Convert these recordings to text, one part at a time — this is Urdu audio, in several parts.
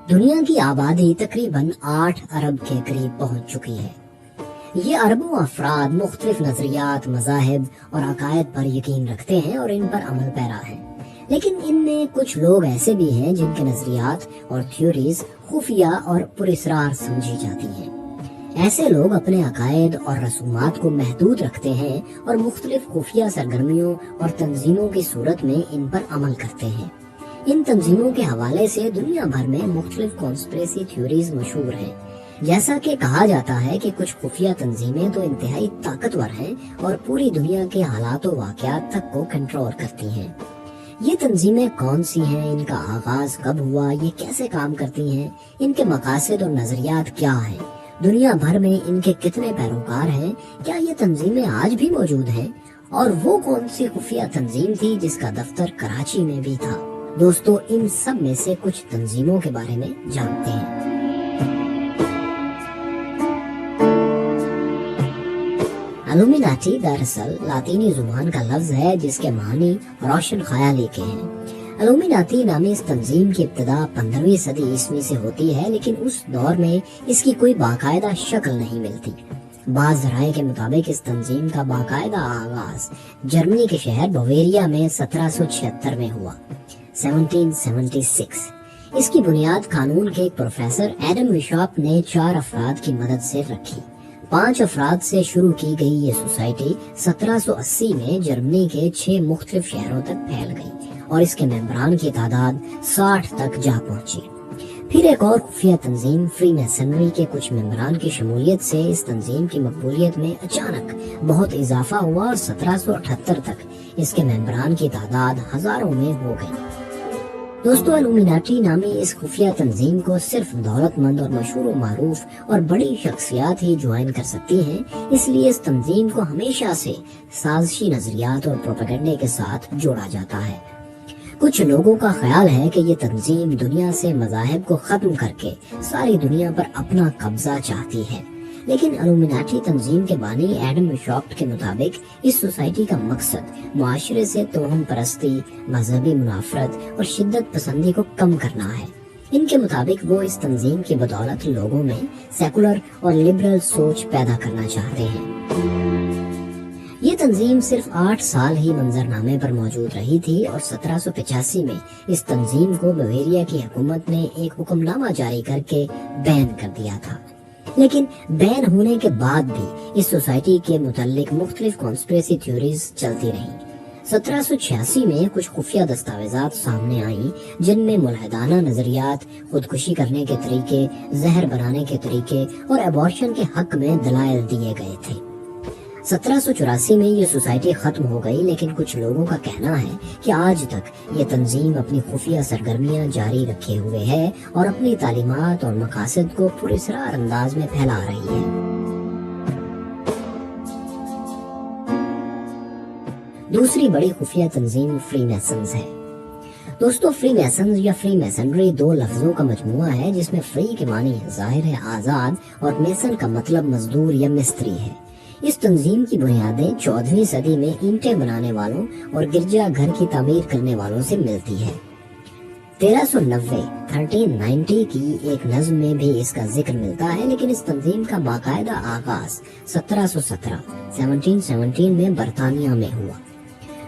دنیا کی آبادی تقریباً 8 ارب کے قریب پہنچ چکی ہے۔ یہ اربوں افراد مختلف نظریات، مذاہب اور عقائد پر یقین رکھتے ہیں اور ان پر عمل پیرا ہیں، لیکن ان میں کچھ لوگ ایسے بھی ہیں جن کے نظریات اور تھیوریز خفیہ اور پراسرار سمجھی جاتی ہیں۔ ایسے لوگ اپنے عقائد اور رسومات کو محدود رکھتے ہیں اور مختلف خفیہ سرگرمیوں اور تنظیموں کی صورت میں ان پر عمل کرتے ہیں۔ ان تنظیموں کے حوالے سے دنیا بھر میں مختلف کانسپریسی تھیوریز مشہور ہیں۔ جیسا کہ کہا جاتا ہے کہ کچھ خفیہ تنظیمیں تو انتہائی طاقتور ہیں اور پوری دنیا کے حالات و واقعات تک کو کنٹرول کرتی ہیں۔ یہ تنظیمیں کون سی ہیں، ان کا آغاز کب ہوا، یہ کیسے کام کرتی ہیں، ان کے مقاصد اور نظریات کیا ہیں، دنیا بھر میں ان کے کتنے پیروکار ہیں، کیا یہ تنظیمیں آج بھی موجود ہیں، اور وہ کون سی خفیہ تنظیم تھی جس کا دفتر کراچی میں بھی تھا۔ دوستو، ان سب میں سے کچھ تنظیموں کے بارے میں جانتے ہیں۔ الومیناٹی دراصل لاطینی زبان کا لفظ ہے جس کے معنی روشن خیالی کے ہیں۔ الومیناٹی نامی اس تنظیم کی ابتدا 15ویں صدی عیسوی سے ہوتی ہے، لیکن اس دور میں اس کی کوئی باقاعدہ شکل نہیں ملتی۔ بعض ذرائع کے مطابق اس تنظیم کا باقاعدہ آغاز جرمنی کے شہر بویریا میں 1776 میں ہوا، 1776۔ اس کی بنیاد قانون کے ایک پروفیسر ایڈم وشاپ نے 4 افراد کی مدد سے رکھی۔ 5 افراد سے شروع کی گئی یہ سوسائٹی 1780 میں جرمنی کے 6 مختلف شہروں تک پھیل گئی اور اس کے ممبران کی تعداد 60 تک جا پہنچی۔ پھر ایک اور خفیہ تنظیم فری میسنری کے کچھ ممبران کی شمولیت سے اس تنظیم کی مقبولیت میں اچانک بہت اضافہ ہوا اور 1778 تک اس کے ممبران کی تعداد ہزاروں میں ہو گئی۔ دوستو، الومیناٹی نامی اس خفیہ تنظیم کو صرف دولت مند اور مشہور و معروف اور بڑی شخصیات ہی جوائن کر سکتی ہیں، اس لیے اس تنظیم کو ہمیشہ سے سازشی نظریات اور پروپیگنڈے کے ساتھ جوڑا جاتا ہے۔ کچھ لوگوں کا خیال ہے کہ یہ تنظیم دنیا سے مذاہب کو ختم کر کے ساری دنیا پر اپنا قبضہ چاہتی ہے، لیکن الومیناٹی تنظیم کے بانی ایڈم وشاپٹ کے مطابق اس سوسائٹی کا مقصد معاشرے سے توہم پرستی، مذہبی منافرت اور شدت پسندی کو کم کرنا ہے۔ ان کے مطابق وہ اس تنظیم کی بدولت لوگوں میں سیکولر اور لبرل سوچ پیدا کرنا چاہتے ہیں۔ یہ تنظیم صرف 8 سال ہی منظرنامے پر موجود رہی تھی اور 1785 میں اس تنظیم کو بویریا کی حکومت نے ایک حکم نامہ جاری کر کے بین کر دیا تھا، لیکن بین ہونے کے بعد بھی اس سوسائٹی کے متعلق مختلف کانسپریسی تھیوریز چلتی رہیں۔ 1786 میں کچھ خفیہ دستاویزات سامنے آئیں جن میں ملحدانہ نظریات، خودکشی کرنے کے طریقے، زہر بنانے کے طریقے اور ابارشن کے حق میں دلائل دیے گئے تھے۔ 1784 میں یہ سوسائٹی ختم ہو گئی، لیکن کچھ لوگوں کا کہنا ہے کہ آج تک یہ تنظیم اپنی خفیہ سرگرمیاں جاری رکھے ہوئے ہے اور اپنی تعلیمات اور مقاصد کو پراسرار انداز میں پھیلا رہی ہے۔ دوسری بڑی خفیہ تنظیم فری میسنز ہے۔ دوستو، فری میسنز یا فری میسنری 2 لفظوں کا مجموعہ ہے جس میں فری کے معنی ظاہر ہے آزاد اور میسن کا مطلب مزدور یا مستری ہے۔ اس تنظیم کی بنیادیں 14ویں صدی میں اینٹیں بنانے والوں اور گرجا گھر کی تعمیر کرنے والوں سے ملتی ہے۔ 1390 کی ایک نظم میں بھی اس کا ذکر ملتا ہے، لیکن اس تنظیم کا باقاعدہ آغاز 1717 میں برطانیہ میں ہوا۔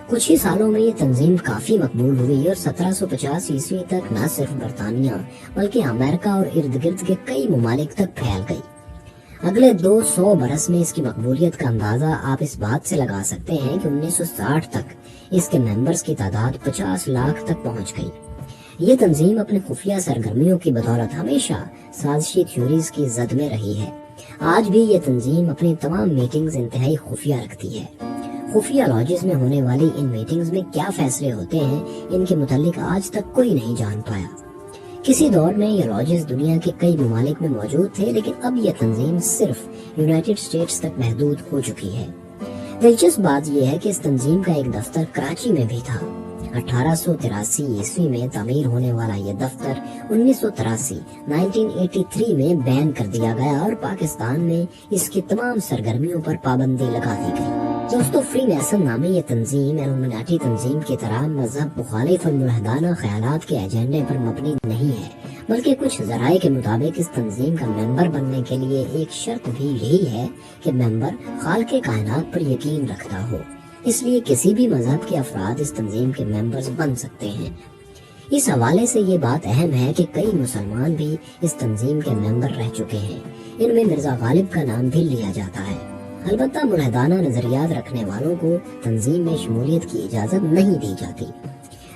کچھ ہی سالوں میں یہ تنظیم کافی مقبول ہوئی اور 1750 عیسوی تک نہ صرف برطانیہ بلکہ امریکہ اور ارد گرد کے کئی ممالک تک پھیل گئی۔ اگلے 200 برس میں اس کی مقبولیت کا اندازہ آپ اس بات سے لگا سکتے ہیں کہ 1960 تک اس کے ممبرز کی تعداد 50 لاکھ تک پہنچ گئی۔ یہ تنظیم اپنی خفیہ سرگرمیوں کی بدولت ہمیشہ سازشی تھیوریز کی زد میں رہی ہے۔ آج بھی یہ تنظیم اپنی تمام میٹنگز انتہائی خفیہ رکھتی ہے۔ خفیہ لاجز میں ہونے والی ان میٹنگز میں کیا فیصلے ہوتے ہیں، ان کے متعلق آج تک کوئی نہیں جان پایا۔ کسی دور میں یہ لاجز دنیا کے کئی ممالک میں موجود تھے، لیکن اب یہ تنظیم صرف یونائٹڈ اسٹیٹس تک محدود ہو چکی ہے۔ دلچسپ بات یہ ہے کہ اس تنظیم کا ایک دفتر کراچی میں بھی تھا۔ 1883 عیسوی میں تعمیر ہونے والا یہ دفتر 1983 میں بین کر دیا گیا اور پاکستان میں اس کی تمام سرگرمیوں پر پابندی لگا دی گئی۔ دوستو، فری میسن نامی یہ تنظیم الومیناٹی تنظیم کی طرح مذہب مخالف اور ملحدانہ خیالات کے ایجنڈے پر مبنی نہیں ہے، بلکہ کچھ ذرائع کے مطابق اس تنظیم کا ممبر بننے کے لیے ایک شرط بھی یہی ہے کہ ممبر خالق کائنات پر یقین رکھتا ہو۔ اس لیے کسی بھی مذہب کے افراد اس تنظیم کے ممبرز بن سکتے ہیں۔ اس حوالے سے یہ بات اہم ہے کہ کئی مسلمان بھی اس تنظیم کے ممبر رہ چکے ہیں۔ ان میں مرزا غالب کا نام بھی لیا جاتا ہے۔ البتہ ملحدانہ نظریات رکھنے والوں کو تنظیم میں شمولیت کی اجازت نہیں دی جاتی۔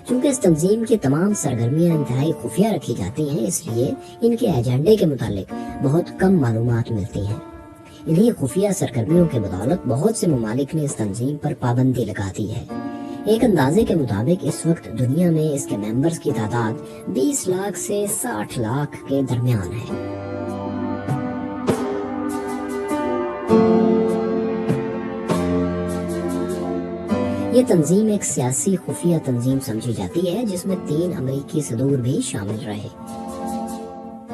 چونکہ اس تنظیم کی تمام سرگرمیاں انتہائی خفیہ رکھی جاتی ہیں، اس لیے ان کے ایجنڈے کے متعلق بہت کم معلومات ملتی ہیں۔ انہی خفیہ سرگرمیوں کے بدولت بہت سے ممالک نے اس تنظیم پر پابندی لگا دی ہے۔ ایک اندازے کے مطابق اس وقت دنیا میں اس کے ممبرز کی تعداد 20 لاکھ سے 60 لاکھ کے درمیان ہے۔ یہ تنظیم ایک سیاسی خفیہ تنظیم سمجھی جاتی ہے جس میں 3 امریکی صدور بھی شامل رہے۔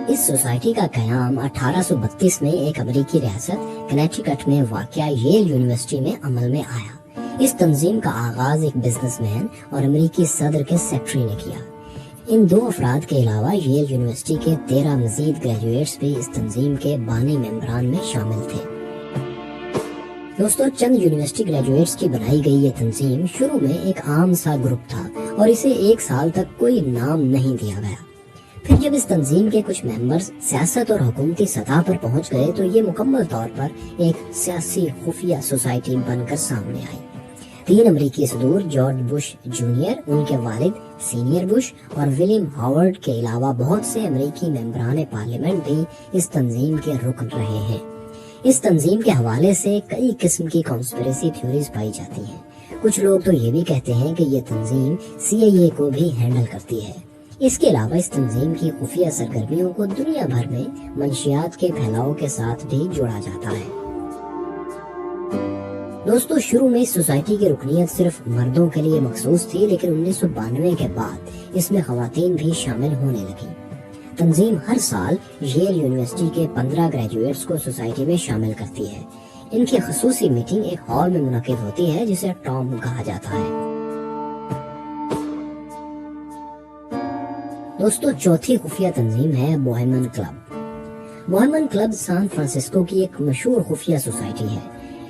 اس سوسائٹی کا قیام 1832 میں ایک امریکی ریاست کنیکٹیکٹ میں واقع ییل یونیورسٹی میں عمل میں آیا۔ اس تنظیم کا آغاز ایک بزنس مین اور امریکی صدر کے سیکرٹری نے کیا۔ ان 2 افراد کے علاوہ ییل یونیورسٹی کے 13 مزید گریجویٹس بھی اس تنظیم کے بانی ممبران میں شامل تھے۔ دوستو، چند یونیورسٹی گریجویٹس کی بنائی گئی یہ تنظیم شروع میں ایک عام سا گروپ تھا اور اسے 1 سال تک کوئی نام نہیں دیا گیا۔ پھر جب اس تنظیم کے کچھ ممبرز سیاست اور حکومتی سطح پر پہنچ گئے تو یہ مکمل طور پر ایک سیاسی خفیہ سوسائٹی بن کر سامنے آئی۔ 3 امریکی صدور جارج بش جونیئر، ان کے والد سینئر بش اور ولیم ہاورڈ کے علاوہ بہت سے امریکی ممبران پارلیمنٹ بھی اس تنظیم کے رکن رہے ہیں۔ اس تنظیم کے حوالے سے کئی قسم کی کانسپریسی تھیوریز پائی جاتی ہیں۔ کچھ لوگ تو یہ بھی کہتے ہیں کہ یہ تنظیم CIA کو بھی ہینڈل کرتی ہے۔ اس کے علاوہ اس تنظیم کی خفیہ سرگرمیوں کو دنیا بھر میں منشیات کے پھیلاؤ کے ساتھ بھی جوڑا جاتا ہے۔ دوستو، شروع میں اس سوسائٹی کی رکنیت صرف مردوں کے لیے مخصوص تھی، لیکن 1992 کے بعد اس میں خواتین بھی شامل ہونے لگیں۔ تنظیم ہر سال ییل یونیورسٹی کے 15 گریجویٹس کو سوسائٹی میں شامل کرتی ہے۔ ان کی خصوصی میٹنگ ایک ہال میں منعقد ہوتی ہے جسے ٹام کہا جاتا ہے۔ دوستو، چوتھی خفیہ تنظیم ہے بوہیمن کلب۔ بوہیمن کلب سان فرانسسکو کی ایک مشہور خفیہ سوسائٹی ہے۔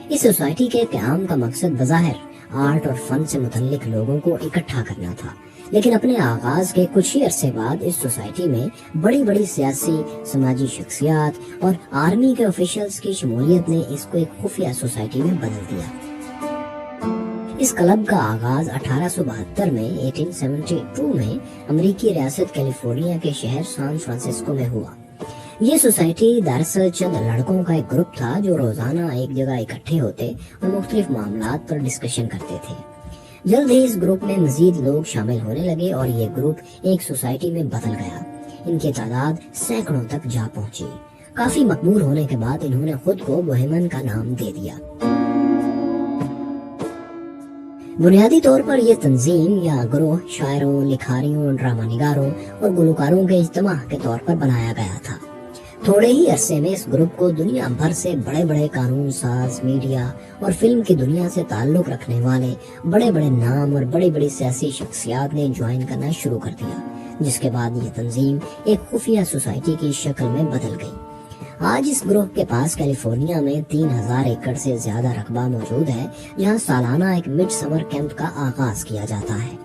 اس سوسائٹی کے قیام کا مقصد بظاہر آرٹ اور فن سے متعلق لوگوں کو اکٹھا کرنا تھا، لیکن اپنے آغاز کے کچھ ہی عرصے بعد اس سوسائٹی میں بڑی بڑی سیاسی، سماجی شخصیات اور آرمی کے آفیشلز کی شمولیت نے اس کو ایک خفیہ سوسائٹی میں بدل دیا۔ اس کلب کا آغاز 1872 میں 1872 میں امریکی ریاست کیلیفورنیا کے شہر سان فرانسسکو میں ہوا۔ یہ سوسائٹی دراصل چند لڑکوں کا ایک گروپ تھا جو روزانہ ایک جگہ اکٹھے ہوتے اور مختلف معاملات پر ڈسکشن کرتے تھے۔ جلد ہی اس گروپ میں مزید لوگ شامل ہونے لگے اور یہ گروپ ایک سوسائٹی میں بدل گیا۔ ان کی تعداد سینکڑوں تک جا پہنچی۔ کافی مقبول ہونے کے بعد انہوں نے خود کو بوہیمن کا نام دے دیا۔ بنیادی طور پر یہ تنظیم یا گروہ شاعروں، لکھاریوں، ڈرامہ نگاروں اور گلوکاروں کے اجتماع کے طور پر بنایا گیا تھا۔ تھوڑے ہی عرصے میں اس گروپ کو دنیا بھر سے بڑے بڑے قانون ساز، میڈیا اور فلم کی دنیا سے تعلق رکھنے والے بڑے بڑے نام اور بڑی بڑی سیاسی شخصیات نے جوائن کرنا شروع کر دیا، جس کے بعد یہ تنظیم ایک خفیہ سوسائٹی کی شکل میں بدل گئی۔ آج اس گروپ کے پاس کیلیفورنیا میں 3000 ایکڑ سے زیادہ رقبہ موجود ہے، جہاں سالانہ ایک مڈ سمر کیمپ کا آغاز کیا جاتا ہے۔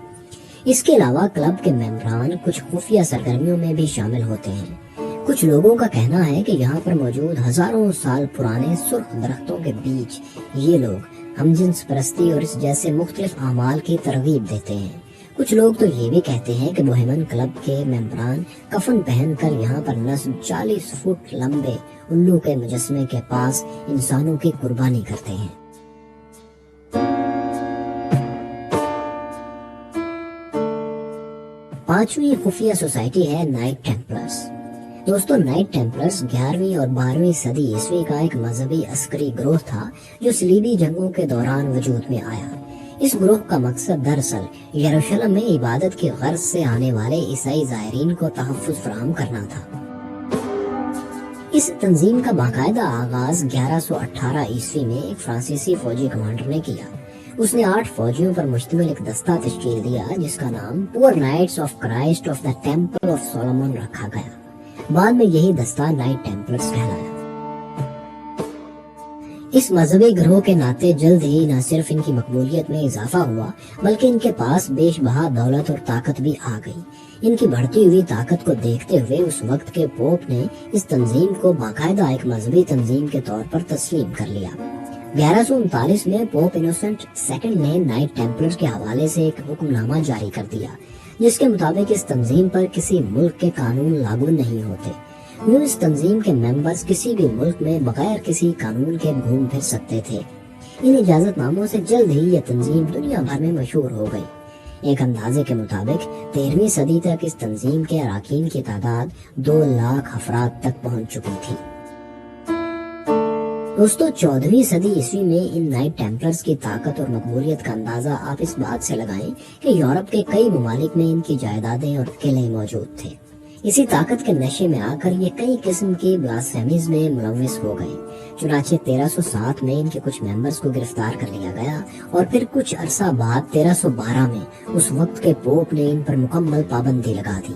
اس کے علاوہ کلب کے ممبران کچھ خفیہ سرگرمیوں میں بھی شامل ہوتے ہیں۔ کچھ لوگوں کا کہنا ہے کہ یہاں پر موجود ہزاروں سال پرانے سرخ درختوں کے بیچ یہ لوگ ہم جنس پرستی اور اس جیسے مختلف اعمال کی ترغیب دیتے ہیں۔ کچھ لوگ تو یہ بھی کہتے ہیں کہ بوہیمن کلب کے ممبران کفن پہن کر یہاں پر نصب 40 فٹ لمبے الو کے مجسمے کے پاس انسانوں کی قربانی کرتے ہیں۔ پانچویں خفیہ سوسائٹی ہے نائٹ ٹیمپلرز۔ دوستو، نائٹ ٹیمپلرز 11ویں اور 12ویں صدی عیسوی کا ایک مذہبی عسکری گروہ تھا جو صلیبی جنگوں کے دوران وجود میں آیا۔ اس گروہ کا مقصد دراصل یروشلم میں عبادت کی غرض سے آنے والے عیسائی زائرین کو تحفظ فراہم کرنا تھا۔ اس تنظیم کا باقاعدہ آغاز 1118 عیسوی میں ایک فرانسیسی فوجی کمانڈر نے کیا۔ اس نے 8 فوجیوں پر مشتمل ایک دستہ تشکیل دیا جس کا نام پور nights of Christ of the temple of Solomon رکھا گیا۔ بعد میں یہی دستہ نائٹ ٹیمپلرز کہلایا۔ اس مذہبی گروہ کے ناطے جلد ہی نہ صرف ان کی مقبولیت میں اضافہ ہوا بلکہ ان کے پاس بیش بہا دولت اور طاقت بھی آ گئی۔ ان کی بڑھتی ہوئی طاقت کو دیکھتے ہوئے اس وقت کے پوپ نے اس تنظیم کو باقاعدہ ایک مذہبی تنظیم کے طور پر تسلیم کر لیا۔ 1139 میں پوپ انوسنٹ سیکنڈ نے نائٹ ٹیمپلرز کے حوالے سے ایک حکم نامہ جاری کر دیا جس کے مطابق اس تنظیم پر کسی ملک کے قانون لاگو نہیں ہوتے۔ یوں اس تنظیم کے ممبرز کسی بھی ملک میں بغیر کسی قانون کے گھوم پھر سکتے تھے۔ ان اجازت ناموں سے جلد ہی یہ تنظیم دنیا بھر میں مشہور ہو گئی۔ ایک اندازے کے مطابق 13ویں صدی تک اس تنظیم کے اراکین کی تعداد 2 لاکھ افراد تک پہنچ چکی تھی۔ دوستو 14ویں صدی عیسوی میں ان نائٹ ٹیمپلرز کی طاقت اور مقبولیت کا اندازہ آپ اس بات سے لگائیں کہ یورپ کے کئی ممالک میں ان کی جائیدادیں اور قلعے موجود تھے۔ اسی طاقت کے نشے میں آ کر یہ کئی قسم کی بلاسفیمیز میں ملوث ہو گئے۔ چنانچہ 1307 میں ان کے کچھ ممبرز کو گرفتار کر لیا گیا اور پھر کچھ عرصہ بعد 1312 میں اس وقت کے پوپ نے ان پر مکمل پابندی لگا دی۔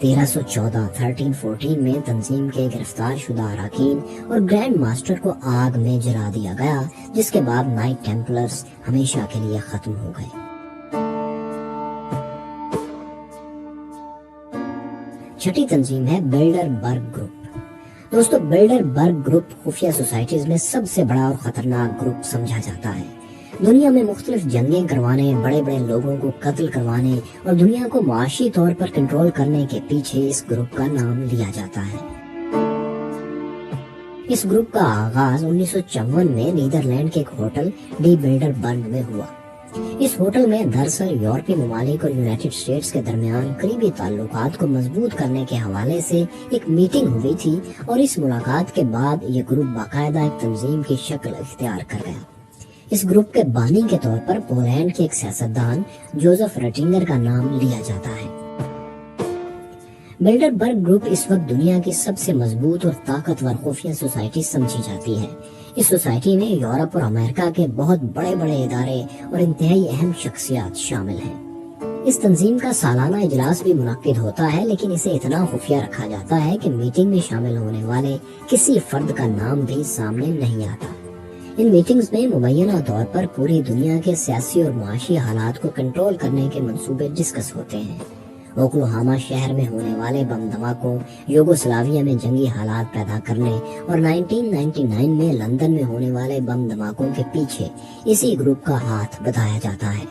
1314 میں تنظیم کے گرفتار شدہ اراکین اور گرینڈ ماسٹر کو آگ میں جلا دیا گیا، جس کے بعد نائٹ ٹیمپلرز ہمیشہ کے لیے ختم ہو گئے۔ چھٹی تنظیم ہے بلڈر برگ گروپ۔ دوستو بلڈر برگ گروپ خفیہ سوسائٹیز میں سب سے بڑا اور خطرناک گروپ سمجھا جاتا ہے۔ دنیا میں مختلف جنگیں کروانے، بڑے بڑے لوگوں کو قتل کروانے اور دنیا کو معاشی طور پر کنٹرول کرنے کے پیچھے اس گروپ کا نام لیا جاتا ہے۔ اس گروپ کا آغاز 1954 میں نیدرلینڈ کے ایک ہوٹل ڈی بلڈر برگ میں ہوا۔ اس ہوٹل میں دراصل یورپی ممالک اور یونائٹڈ اسٹیٹس کے درمیان قریبی تعلقات کو مضبوط کرنے کے حوالے سے ایک میٹنگ ہوئی تھی اور اس ملاقات کے بعد یہ گروپ باقاعدہ ایک تنظیم کی شکل اختیار کر گیا۔ اس گروپ کے بانی کے طور پر پولینڈ کے ایک سیاستدان جوزف رٹنگر کا نام لیا جاتا ہے۔ بلڈر برگ گروپ اس وقت دنیا کی سب سے مضبوط اور طاقتور خفیہ سوسائٹی سمجھی جاتی ہے۔ اس سوسائٹی میں یورپ اور امریکہ کے بہت بڑے بڑے ادارے اور انتہائی اہم شخصیات شامل ہیں۔ اس تنظیم کا سالانہ اجلاس بھی منعقد ہوتا ہے، لیکن اسے اتنا خفیہ رکھا جاتا ہے کہ میٹنگ میں شامل ہونے والے کسی فرد کا نام بھی سامنے نہیں آتا۔ ان میٹنگز میں مبینہ طور پر پوری دنیا کے سیاسی اور معاشی حالات کو کنٹرول کرنے کے منصوبے ڈسکس ہوتے ہیں۔ اوکلاہوما شہر میں ہونے والے بم دھماکوں، یوگوسلاویہ میں جنگی حالات پیدا کرنے اور 1999 میں لندن میں ہونے والے بم دھماکوں کے پیچھے اسی گروپ کا ہاتھ بتایا جاتا ہے۔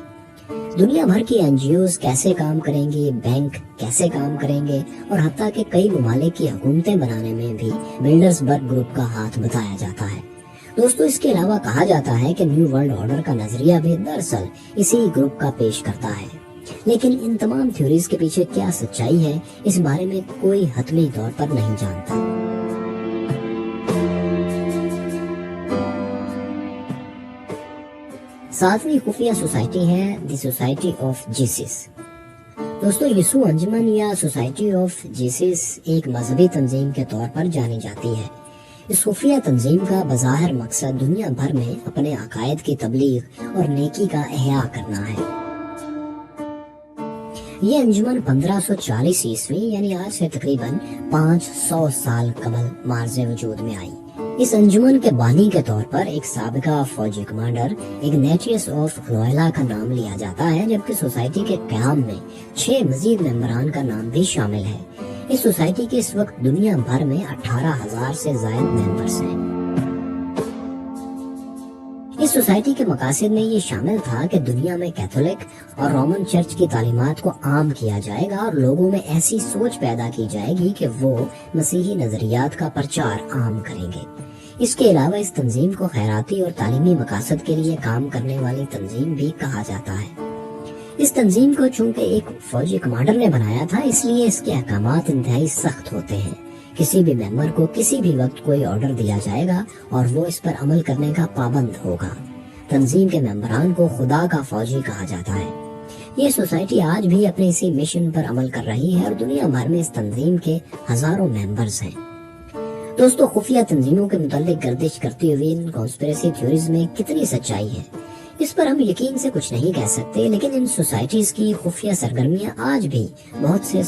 دنیا بھر کی NGOز کیسے کام کریں گی، بینک کیسے کام کریں گے اور حتیٰ کہ کئی ممالک کی حکومتیں بنانے میں بھی بلڈرز برگ گروپ کا ہاتھ بتایا جاتا ہے۔ دوستو اس کے علاوہ کہا جاتا ہے کہ نیو ورلڈ آرڈر کا نظریہ بھی دراصل اسی گروپ کا پیش کرتا ہے، لیکن ان تمام تھیوریز کے پیچھے کیا سچائی ہے اس بارے میں کوئی حتمی طور پر نہیں جانتا۔ ساتویں خفیہ سوسائٹی ہے دی سوسائٹی آف جیسس۔ دوستو یسوع انجمن یا سوسائٹی آف جیسس ایک مذہبی تنظیم کے طور پر جانی جاتی ہے۔ اس خفیہ تنظیم کا بظاہر مقصد دنیا بھر میں اپنے عقائد کی تبلیغ اور نیکی کا احیاء کرنا ہے۔ یہ انجمن 1540 عیسوی یعنی آج سے تقریباً 500 سال قبل معرض وجود میں آئی۔ اس انجمن کے بانی کے طور پر ایک سابقہ فوجی کمانڈر اگنیٹیوس آف لوئلا کا نام لیا جاتا ہے، جبکہ سوسائٹی کے قیام میں 6 مزید ممبران کا نام بھی شامل ہے۔ اس سوسائٹی کے اس وقت دنیا بھر میں 18,000 سے زائد ممبرز ہیں۔ اس سوسائٹی کے مقاصد میں یہ شامل تھا کہ دنیا میں کیتھولک اور رومن چرچ کی تعلیمات کو عام کیا جائے گا اور لوگوں میں ایسی سوچ پیدا کی جائے گی کہ وہ مسیحی نظریات کا پرچار عام کریں گے۔ اس کے علاوہ اس تنظیم کو خیراتی اور تعلیمی مقاصد کے لیے کام کرنے والی تنظیم بھی کہا جاتا ہے۔ اس تنظیم کو چونکہ ایک فوجی کمانڈر نے بنایا تھا، اس لیے اس کے احکامات انتہائی سخت ہوتے ہیں۔ کسی بھی ممبر کو کسی بھی وقت کوئی آرڈر دیا جائے گا اور وہ اس پر عمل کرنے کا پابند ہوگا۔ تنظیم کے ممبران کو خدا کا فوجی کہا جاتا ہے۔ یہ سوسائٹی آج بھی اپنے اسی مشن پر عمل کر رہی ہے اور دنیا بھر میں اس تنظیم کے ہزاروں ممبرز ہیں۔ دوستو خفیہ تنظیموں کے متعلق گردش کرتی ہوئی ان کانسپریسی تھیوریز میں کتنی سچائی ہے اس پر ہم یقین سے کچھ نہیں کہہ سکتے، لیکن ان سوسائٹیز کی خفیہ سرگرمیاں آج بھی بہت سے